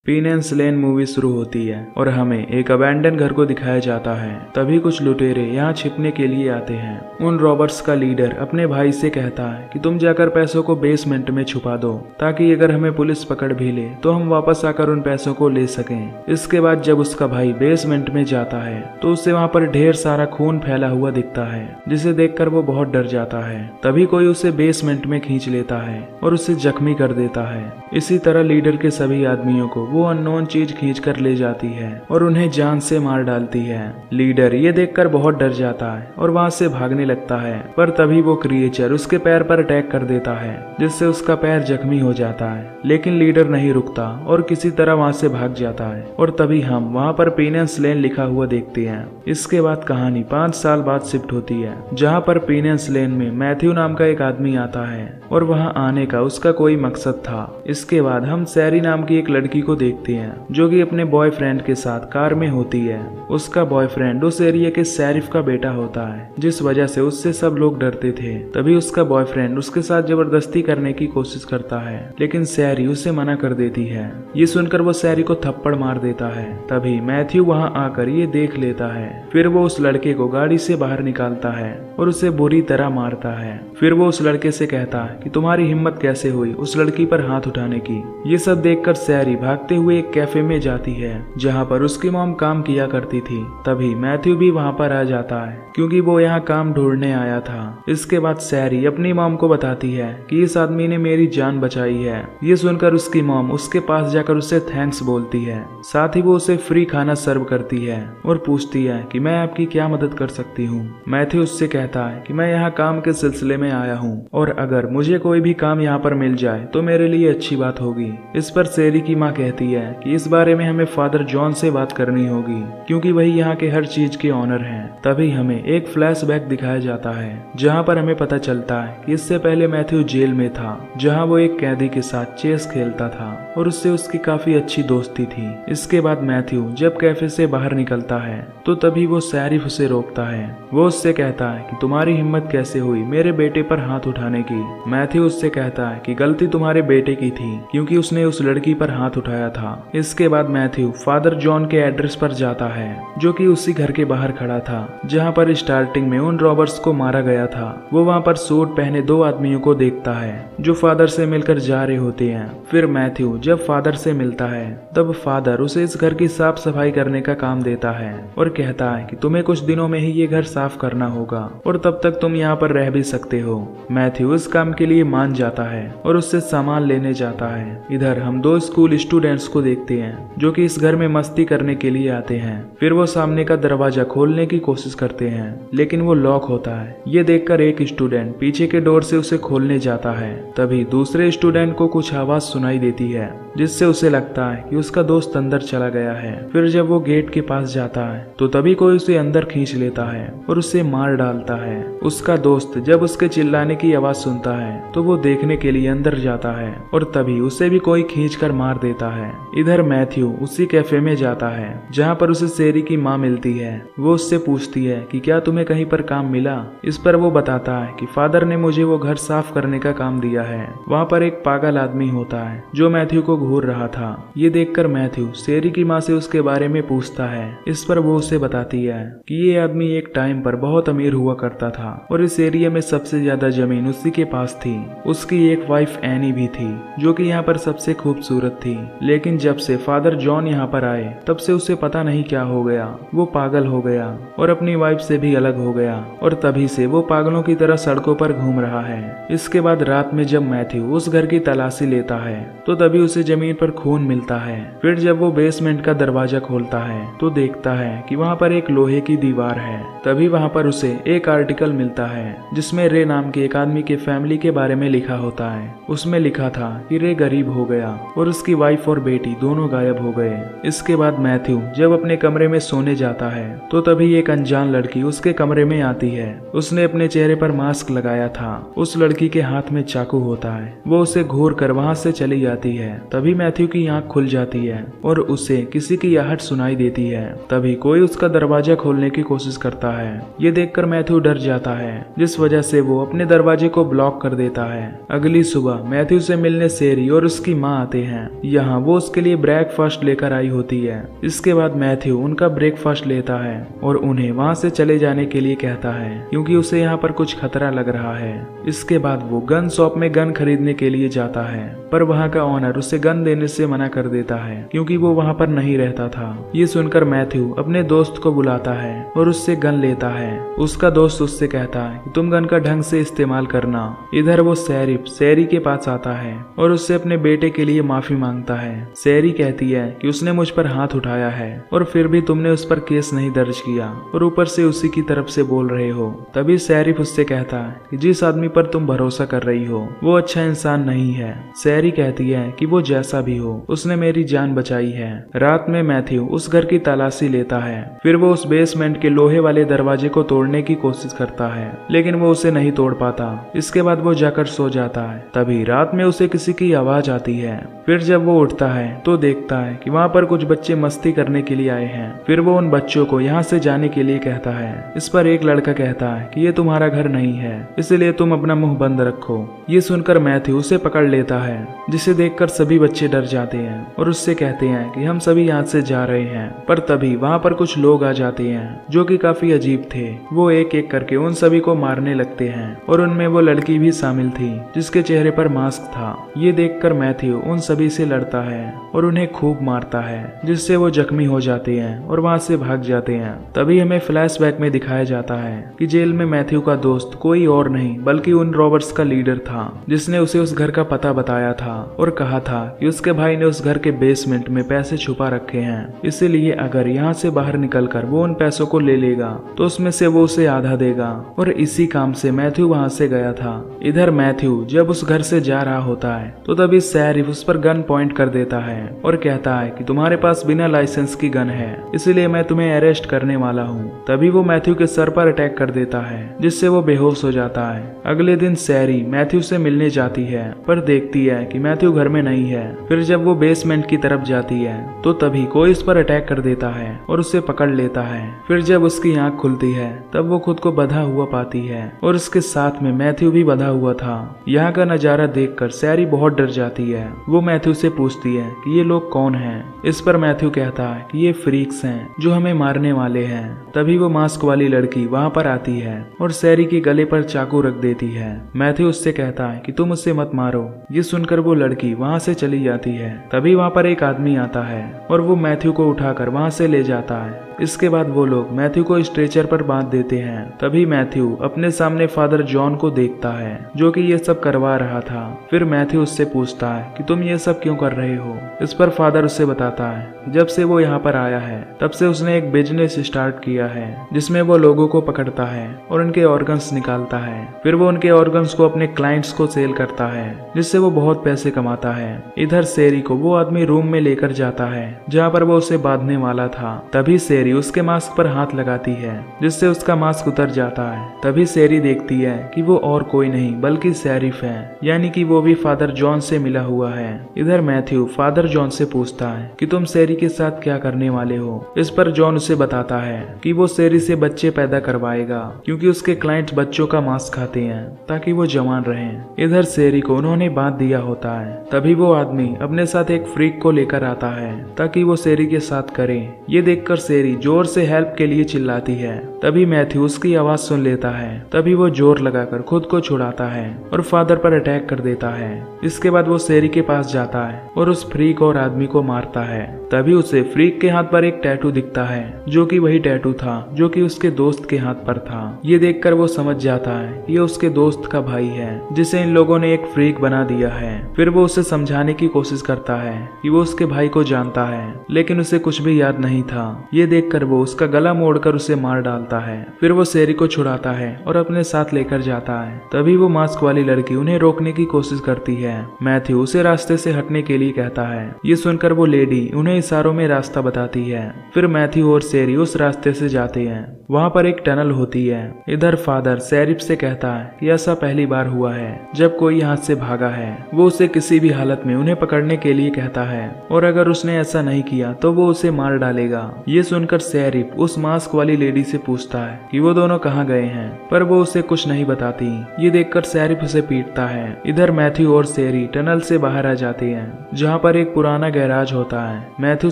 पीनेंस लेन movie शुरू होती है और हमें एक अबैंडन घर को दिखाया जाता है। तभी कुछ लुटेरे यहाँ छिपने के लिए आते हैं। उन रॉबर्स का लीडर अपने भाई से कहता है कि तुम जाकर पैसों को बेसमेंट में छुपा दो ताकि अगर हमें पुलिस पकड़ भी ले तो हम वापस आकर उन पैसों को ले सकें। इसके बाद जब उसका भाई बेसमेंट में जाता है तो उसे वहाँ पर ढेर सारा खून फैला हुआ दिखता है, जिसे देखकर वो बहुत डर जाता है। तभी कोई उसे बेसमेंट में खींच लेता है और उसे जख्मी कर देता है। इसी तरह लीडर के सभी आदमियों को वो अननोन चीज खींच कर ले जाती है और उन्हें जान से मार डालती है। लीडर ये देखकर बहुत डर जाता है और वहाँ से भागने लगता है, पर तभी वो क्रिएचर उसके पैर पर अटैक कर देता है, जिससे उसका पैर जख्मी हो जाता है। लेकिन लीडर नहीं रुकता और किसी तरह वहाँ से भाग जाता है और तभी हम वहाँ पर पीनेंस लेन लिखा हुआ देखते हैं। इसके बाद कहानी 5 साल बाद शिफ्ट होती है, जहाँ पर पीनेंस लेन में मैथ्यू नाम का एक आदमी आता है और वहाँ आने का उसका कोई मकसद था। इसके बाद हम सैरी नाम की एक लड़की को देखते हैं जो कि अपने बॉयफ्रेंड के साथ कार में होती है। उसका बॉयफ्रेंड उस एरिया के शरीफ का बेटा होता है, जिस वजह से उससे सब लोग डरते थे। तभी उसका बॉयफ्रेंड उसके साथ जबरदस्ती करने की कोशिश करता है, लेकिन सैरी उसे मना कर देती है। ये सुनकर वो सैरी को थप्पड़ मार देता है। तभी मैथ्यू वहाँ आकर ये देख लेता है। फिर वो उस लड़के को गाड़ी से बाहर निकालता है और उसे बुरी तरह मारता है। फिर वो उस लड़के से कहता है कि तुम्हारी हिम्मत कैसे हुई उस लड़की पर हाथ उठाने की। ये सब देखकर सैरी भागते हुए एक कैफे में जाती है जहाँ पर उसकी मॉम काम किया करती थी। तभी मैथ्यू भी वहाँ पर आ जाता है क्योंकि वो यहाँ काम ढूंढने आया था। इसके बाद सैरी अपनी मॉम को बताती है कि इस आदमी ने मेरी जान बचाई है। ये सुनकर उसकी मॉम उसके पास जाकर उसे थैंक्स बोलती है। साथ ही वो उसे फ्री खाना सर्व करती है और पूछती है कि मैं आपकी क्या मदद कर सकती हूँ। मैथ्यू उससे कहता है कि मैं यहाँ काम के सिलसिले में आया हूँ और अगर मुझे कोई भी काम यहाँ पर मिल जाए तो मेरे लिए अच्छी बात होगी। इस पर सैरी की माँ कहती है कि इस बारे में हमें फादर जॉन से बात करनी होगी क्योंकि वही यहाँ के हर चीज के ऑनर हैं। तभी हमें एक फ्लैशबैक दिखाया जाता है जहाँ पर हमें पता चलता है कि इससे पहले मैथ्यू जेल में था, जहाँ वो एक कैदी के साथ चेस खेलता था और उससे उसकी काफी अच्छी दोस्ती थी। इसके बाद मैथ्यू जब कैफे से बाहर निकलता है तो तभी वो शरीफ उसे रोकता है। वो उससे कहता है कि तुम्हारी हिम्मत कैसे हुई मेरे बेटे पर हाथ उठाने की। मैथ्यू उससे कहता है कि गलती तुम्हारे बेटे की थी क्योंकि उसने उस लड़की पर हाथ उठाया था। इसके बाद मैथ्यू फादर जॉन के एड्रेस पर जाता है जो कि उसी घर के बाहर खड़ा था जहाँ पर स्टार्टिंग में उन रॉबर्स को मारा गया था। वो वहाँ पर सूट पहने 2 आदमियों को देखता है जो फादर से मिलकर जा रहे होते हैं। फिर मैथ्यू जब फादर से मिलता है तब फादर उसे इस घर की साफ सफाई करने का काम देता है और कहता है कि तुम्हें कुछ दिनों में ही ये घर साफ करना होगा और तब तक तुम यहाँ पर रह भी सकते हो। मैथ्यू इस काम के लिए मान जाता है और उससे सामान लेने जाता है। इधर हम 2 स्कूल स्टूडेंट्स को देखते हैं जो कि इस घर में मस्ती करने के लिए आते हैं। फिर वो सामने का दरवाजा खोलने की कोशिश करते हैं लेकिन वो लॉक होता है। ये देखकर एक स्टूडेंट पीछे के डोर से उसे खोलने जाता है। तभी दूसरे स्टूडेंट को कुछ आवाज सुनाई देती है जिससे उसे लगता है कि उसका दोस्त अंदर चला गया है। फिर जब वो गेट के पास जाता है तो तभी कोई उसे अंदर खींच लेता है और उसे मार डालता है। उसका दोस्त जब उसके चिल्लाने की आवाज सुनता है तो वो देखने के लिए अंदर जाता है और तभी उसे भी कोई खींच कर मार देता है। इधर मैथ्यू उसी कैफे में जाता है जहाँ पर उसे सैरी की माँ मिलती है। वो उससे पूछती है कि क्या तुम्हें कहीं पर काम मिला। इस पर वो बताता है कि फादर ने मुझे वो घर साफ करने का काम दिया है। वहाँ पर एक पागल आदमी होता है जो मैथ्यू को घूर रहा था। ये देखकर मैथ्यू सैरी की माँ से उसके बारे में पूछता है। इस पर वो उसे बताती है कि ये आदमी एक टाइम पर बहुत अमीर हुआ करता था और इस एरिया में सबसे ज्यादा जमीन उसी के पास थी। उसकी एक वाइफ एनी भी थी जो कि यहाँ पर सबसे खूबसूरत थी, लेकिन जब से फादर जॉन यहाँ पर आए तब से उसे पता नहीं क्या हो गया, वो पागल हो गया और अपनी वाइफ से भी अलग हो गया और तभी से वो पागलों की तरह सड़कों पर घूम रहा है। इसके बाद रात में जब मैथ्यू उस घर की तलाशी लेता है तो तभी उसे जमीन पर खून मिलता है। फिर जब वो बेसमेंट का दरवाजा खोलता है तो देखता है कि वहाँ पर एक लोहे की दीवार है। तभी वहाँ पर उसे एक आर्टिकल मिलता है जिसमें रे नाम के एक आदमी के फैमिली के बारे में लिखा होता है। उसमें लिखा था कि रे गरीब हो गया और उसकी वाइफ और बेटी दोनों गायब हो गए। इसके बाद मैथ्यू जब अपने कमरे में सोने जाता है तो तभी एक अनजान लड़की उसके कमरे में आती है। उसने अपने चेहरे पर मास्क लगाया था। उस लड़की के हाथ में चाकू होता है। वो उसे घूर कर वहाँ से चली जाती है तभी मैथ्यू की आंख खुल जाती है और उसे किसी की आहट सुनाई देती है। तभी कोई उसका दरवाजा खोलने की कोशिश करता है। ये देखकर मैथ्यू डर जाता है, जिस वजह से वो अपने दरवाजे को ब्लॉक कर देता है। अगली सुबह मैथ्यू से मिलने सेरी और उसकी माँ आते हैं। यहाँ वो उसके लिए ब्रेकफास्ट लेकर आई होती है। इसके बाद मैथ्यू उनका ब्रेकफास्ट लेता है और उन्हें वहाँ से चले जाने के लिए कहता है, क्योंकि उसे यहाँ पर कुछ खतरा लग रहा है। इसके बाद वो गन शॉप में गन खरीदने के लिए जाता है, पर वहाँ का ऑनर उसे गन देने से मना कर देता है, क्योंकि वो वहाँ पर नहीं रहता था। ये सुनकर मैथ्यू अपने दोस्त को बुलाता है और उससे गन लेता है। उसका दोस्त उससे कहता है कि तुम गन का ढंग से इस्तेमाल करना। इधर वो शरीफ सेरी के पास आता है और उससे अपने बेटे के लिए माफी मांगता है। सेरी कहती है कि उसने मुझ पर हाथ उठाया है और फिर भी तुमने उस पर केस नहीं दर्ज किया और ऊपर से उसी की तरफ से बोल रहे हो। तभी शरीफ उससे कहता है कि जिस आदमी पर तुम भरोसा कर रही हो वो अच्छा इंसान नहीं है। सेरी कहती है कि वो जैसा भी हो उसने मेरी जान बचाई है। रात में मैथ्यू उस घर की तलाशी लेता है। फिर वो उस बेसमेंट के लोहे वाले दरवाजे को तोड़ने की कोशिश करता है, लेकिन वो उसे नहीं तोड़ पाता। इसके बाद वो जाकर सो जाता है। तभी रात में उसे किसी की आवाज आती है। फिर जब वो उठता है तो देखता है कि वहाँ पर कुछ बच्चे मस्ती करने के लिए आए हैं। फिर वो उन बच्चों को यहाँ से जाने के लिए कहता है। इस पर एक लड़का कहता है कि ये तुम्हारा घर नहीं है, इसलिए तुम अपना मुंह बंद रखो। ये सुनकर मैथ्यू उसे पकड़ लेता है, जिसे देखकर सभी बच्चे डर जाते हैं और उससे कहते हैं कि हम सभी यहाँ से जा रहे हैं। पर तभी वहाँ पर कुछ लोग आ जाते हैं जो कि काफी अजीब थे। वो एक एक करके उन सभी को मारने लगते हैं और उनमें वो लड़की भी शामिल थी जिसके चेहरे पर मास्क था। ये देखकर मैथ्यू उन सभी से लड़ता है और उन्हें खूब मारता है, जिससे वो जख्मी हो जाते हैं और वहाँ से भाग जाते हैं। तभी हमें फ्लैशबैक में दिखाया जाता है कि जेल में मैथ्यू का दोस्त कोई और नहीं बल्कि उन रॉबर्ट्स का लीडर था, जिसने उसे उस घर का पता बताया था और कहा था कि उसके भाई ने उस घर के बेसमेंट में पैसे छुपा रखे हैं, इसीलिए अगर यहाँ से बाहर निकलकर वो उन पैसों को ले लेगा तो उसमें से वो उसे आधा देगा। और इसी काम से मैथ्यू वहाँ से गया था। इधर मैथ्यू जब उस घर से जा रहा होता है तो तभी शरीफ उस पर गन पॉइंट कर देता है और कहता है कि तुम्हारे पास बिना लाइसेंस की गन है, इसलिए मैं तुम्हें अरेस्ट करने वाला हूँ। तभी वो मैथ्यू के सर पर अटैक कर देता है, जिससे वो बेहोश हो जाता है। अगले दिन सैरी मैथ्यू से मिलने जाती है, पर देखती है कि मैथ्यू घर में नहीं है। फिर जब वो बेसमेंट की तरफ जाती है तो तभी कोई इस पर अटैक कर देता है और उसे पकड़ लेता है। फिर जब उसकी आंख खुलती है तब वो खुद को बंधा हुआ पाती है और उसके साथ में मैथ्यू भी बंधा हुआ था। यहाँ का नजारा देखकर सैरी बहुत डर जाती है। वो मैथ्यू से पूछती है कि ये लोग कौन हैं। इस पर मैथ्यू कहता है कि ये फ्रीक्स हैं जो हमें मारने वाले हैं। तभी वो मास्क वाली लड़की वहाँ पर आती है और सैरी के गले पर चाकू रख देती है। मैथ्यू उससे कहता है कि तुम उससे मत मारो। ये सुनकर वो लड़की वहाँ से चली जाती है। तभी वहाँ पर एक आदमी आता है और वो मैथ्यू को उठाकर वहाँ से ले जाता है। इसके बाद वो लोग मैथ्यू को स्ट्रेचर पर बांध देते हैं। तभी मैथ्यू अपने सामने फादर जॉन को देखता है जो कि ये सब करवा रहा था। फिर मैथ्यू उससे पूछता है कि तुम ये सब क्यों कर रहे हो। इस पर फादर उससे बताता है जब से वो यहाँ पर आया है तब से उसने एक बिजनेस स्टार्ट किया है जिसमें वो लोगों को पकड़ता है और उनके ऑर्गन्स निकालता है। फिर वो उनके ऑर्गन्स को अपने क्लाइंट्स को सेल करता है, जिससे वो बहुत पैसे कमाता है। इधर सेरी को वो आदमी रूम में लेकर जाता है जहाँ पर वो उसे बांधने वाला था। तभी सेरी उसके मास्क पर हाथ लगाती है, जिससे उसका मास्क उतर जाता है। तभी सेरी देखती है कि वो और कोई नहीं बल्कि शरीफ है, यानी कि वो भी फादर जॉन से मिला हुआ है। इधर मैथ्यू फादर जॉन से पूछता है कि तुम सेरी के साथ क्या करने वाले हो। इस पर जॉन उसे बताता है कि वो सेरी से बच्चे पैदा करवाएगा, क्योंकि उसके क्लाइंट्स बच्चों का मांस खाते हैं ताकि वो जवान रहें। इधर सेरी को उन्होंने बांध दिया होता है। तभी वो आदमी अपने साथ एक फ्रीक को लेकर आता है ताकि वो सेरी के साथ करे। ये देखकर सेरी जोर से हेल्प के लिए चिल्लाती है। तभी मैथ्यू उसकी आवाज सुन लेता है। तभी वो जोर लगाकर खुद को छुड़ाता है और फादर पर अटैक कर देता है। इसके बाद वो सेरी के पास जाता है और उस फ्रीक और आदमी को मारता है। तभी उसे फ्रीक के हाथ पर एक टैटू दिखता है जो कि वही टैटू था जो कि उसके दोस्त के हाथ पर था। ये देखकर वो समझ जाता है ये उसके दोस्त का भाई है जिसे इन लोगों ने एक फ्रीक बना दिया है। फिर वो उसे समझाने की कोशिश करता है कि वो उसके भाई को जानता है, लेकिन उसे कुछ भी याद नहीं था। ये देखकर वो उसका गला मोड़कर उसे मार डालता है। फिर वो सैरी को छुड़ाता है और अपने साथ लेकर जाता है। तभी वो मास्क वाली लड़की उन्हें रोकने की कोशिश करती है। मैथ्यू उसे रास्ते से हटने के लिए कहता है। ये सुनकर वो लेडी उन्हें इशारों में रास्ता बताती है। फिर मैथ्यू और सैरी उस रास्ते से जाते हैं। वहाँ पर एक टनल होती है। इधर फादर सैरिफ से कहता है कि ऐसा पहली बार हुआ है जब कोई यहाँ से भागा है। वो उसे किसी भी हालत में उन्हें पकड़ने के लिए कहता है और अगर उसने ऐसा नहीं किया तो वो उसे मार डालेगा। ये सुनकर सैरिफ उस मास्क वाली लेडी से पूछता है कि वो दोनों कहाँ गए हैं, पर वो उसे कुछ नहीं बताती। ये देखकर सैरिफ उसे पीटता है। इधर मैथ्यू और सैरी टनल से बाहर आ जाते हैं, जहाँ पर एक पुराना गैराज होता है। मैथ्यू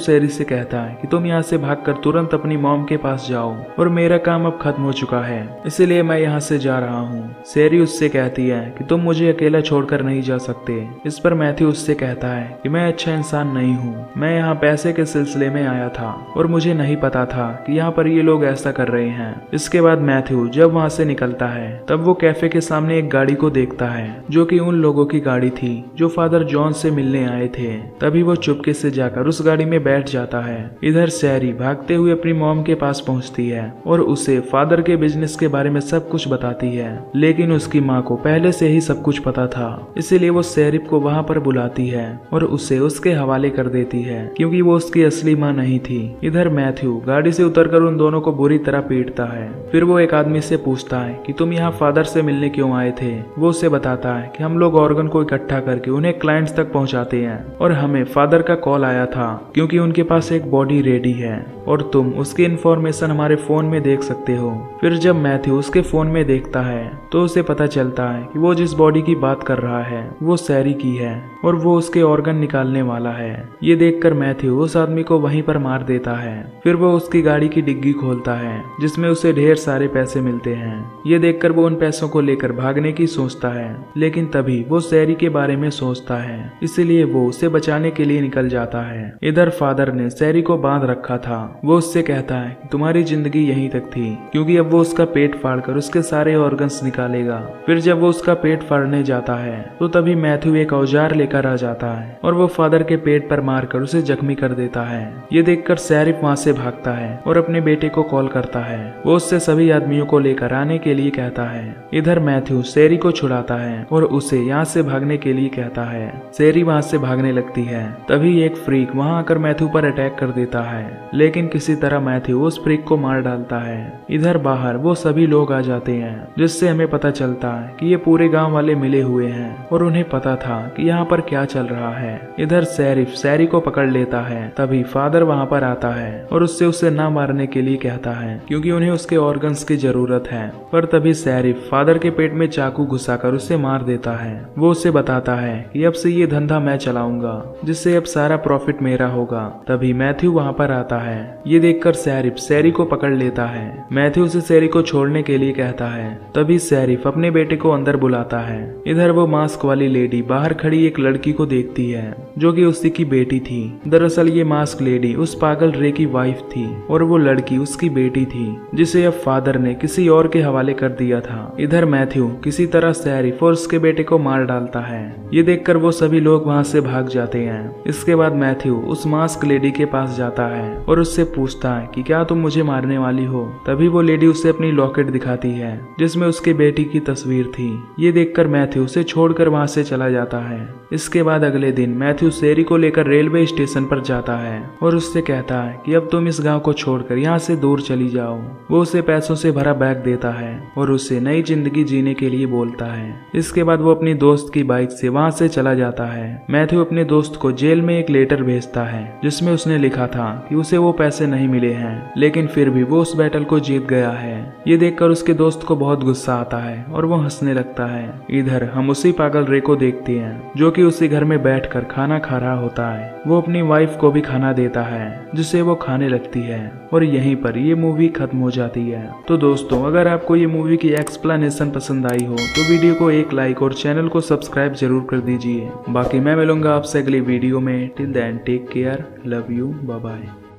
सैरी से कहता है कि तुम यहाँ से भागकर तुरंत अपनी मॉम के पास जाओ और मेरा काम अब खत्म हो चुका है, इसलिए मैं यहाँ से जा रहा हूँ। सैरी उससे कहती है कि तुम मुझे अकेला छोड़कर नहीं जा सकते। इस पर मैथ्यू उससे कहता है कि मैं अच्छा इंसान नहीं हूँ, मैं यहाँ पैसे के सिलसिले में आया था और मुझे नहीं पता था कि यहाँ पर ये लोग ऐसा कर रहे हैं। इसके बाद मैथ्यू जब वहाँ से निकलता है तब वो कैफे के सामने एक गाड़ी को देखता है जो कि उन लोगों की गाड़ी थी जो फादर जॉन से मिलने आए थे। तभी वो चुपके से जाकर उस गाड़ी में बैठ जाता है। इधर सैरी भागते हुए अपनी मॉम के पास पहुंचती है और उसे फादर के बिजनेस के बारे में सब कुछ बताती है, लेकिन उसकी माँ को पहले से ही सब कुछ पता था, इसीलिए वो सैरिफ को वहाँ पर बुलाती है और उसे उसके हवाले कर देती है क्योंकि वो उसकी असली माँ नहीं थी। इधर मैथ्यू गाड़ी से उतरकर उन दोनों को बुरी तरह पीटता है। फिर वो एक आदमी से पूछता है कि तुम यहाँ फादर से मिलने क्यों आए थे। वो उसे बताता है कि हम लोग ऑर्गन को इकट्ठा करके उन्हें क्लाइंट्स तक पहुँचाते हैं और हमें फादर का कॉल आया था क्योंकि उनके पास एक बॉडी रेडी है और तुम उसकी इंफॉर्मेशन हमारे फोन में देख सकते हो। फिर जब मैथ्यू उसके फोन में देखता है तो उसे पता चलता है कि वो जिस बॉडी की बात कर रहा है वो सैरी की है और वो उसके ऑर्गन निकालने वाला है। ये देखकर मैथ्यू उस आदमी को वहीं पर मार देता है। फिर वो उसकी गाड़ी की डिग्गी खोलता है जिसमें उसे ढेर सारे पैसे मिलते हैं। ये देखकर वो उन पैसों को लेकर भागने की सोचता है, लेकिन तभी वो सैरी के बारे में सोचता है, इसीलिए वो उसे बचाने के लिए निकल जाता है। इधर फादर ने सैरी को बांध रखा था। वो उससे कहता है कि तुम्हारी जिंदगी यहीं तक थी क्योंकि अब वो उसका पेट फाड़कर उसके सारे ऑर्गन्स निकालेगा। फिर जब वो उसका पेट फाड़ने जाता है तो तभी मैथ्यू एक औजार लेकर आ जाता है और वो फादर के पेट पर मारकर उसे जख्मी कर देता है। ये देखकर सैरिफ वहाँ से भागता है और अपने बेटे को कॉल करता है। वो उससे सभी आदमियों को लेकर आने के लिए कहता है। इधर मैथ्यू सैरी को छुड़ाता है और उसे यहाँ से भागने के लिए कहता है। सैरी वहाँ से भागने लगती है। तभी एक फ्रीक वहाँ आकर मैथ्यू पर अटैक कर देता है, लेकिन किसी तरह मैथ्यू उस फ्रीक को मार डालता है। इधर बाहर वो सभी लोग आ जाते हैं, जिससे हमें पता चलता है कि ये पूरे गांव वाले मिले हुए हैं और उन्हें पता था कि यहाँ पर क्या चल रहा है। इधर सैरिफ सैरी को पकड़ लेता है। तभी फादर वहाँ पर आता है और उससे उसे ना मारने के लिए कहता है क्योंकि उन्हें उसके ऑर्गन्स की जरूरत है। पर तभी सैरिफ फादर के पेट में चाकू घुसाकर उसे मार देता है। वो उसे बताता है कि अब से ये धंधा मैं चलाऊंगा, जिससे अब सारा प्रॉफिट मेरा होगा। तभी मैथ्यू वहाँ पर आता है। ये देखकर सैरिफ सैरी को पकड़ लेता है। मैथ्यू उसे सैरी को छोड़ने के लिए कहता है। तभी सैरिफ अपने बेटे को अंदर बुलाता है। इधर वो मास्क वाली लेडी बाहर खड़ी एक लड़की को देखती है जो कि उसी की बेटी थी। दरअसल ये मास्क लेडी उस पागल रे की वाइफ थी और वो लड़की उसकी बेटी थी, जिसे अब फादर ने किसी और के हवाले कर दिया था। इधर मैथ्यू किसी तरह सैरिफ और उसके बेटे को मार डालता है। ये देखकर वो सभी लोग वहाँ से भाग जाते हैं। इसके बाद मैथ्यू उस मास्क लेडी के पास जाता है और उससे पूछता है कि क्या तुम मुझे मारने वाली हो। तभी वो लेडी उसे अपनी लॉकेट दिखाती है जिसमें उसके बेटी की तस्वीर थी। ये देखकर मैथ्यू उसे छोड़कर वहाँ से चला जाता है। इसके बाद अगले दिन मैथ्यू सैरी को लेकर रेलवे स्टेशन पर जाता है और उससे कहता है कि अब तुम इस गांव को छोड़कर यहाँ से दूर चली जाओ। वो उसे पैसों से भरा बैग देता है और उसे नई जिंदगी जीने के लिए बोलता है। इसके बाद वो अपनी दोस्त की बाइक से वहाँ से चला जाता है। मैथ्यू अपने दोस्त को जेल में एक लेटर भेजता है जिसमें उसने लिखा था कि उसे वो पैसे नहीं मिले हैं, लेकिन फिर भी वो उस बैटल को जीत गया है। ये देखकर उसके दोस्त को बहुत गुस्सा आता है और वो हंसने लगता है। इधर हम उसी पागल रे को देखते हैं जो कि उसी घर में बैठकर खाना खा रहा होता है। वो अपनी वाइफ को भी खाना देता है जिसे वो खाने लगती है और यहीं पर ये मूवी खत्म हो जाती है। तो दोस्तों, अगर आपको ये मूवी की एक्सप्लेनेशन पसंद आई हो तो वीडियो को एक लाइक और चैनल को सब्सक्राइब जरूर कर दीजिए। बाकी मैं मिलूंगा आपसे अगली वीडियो में। Till then take care, love you, bye bye.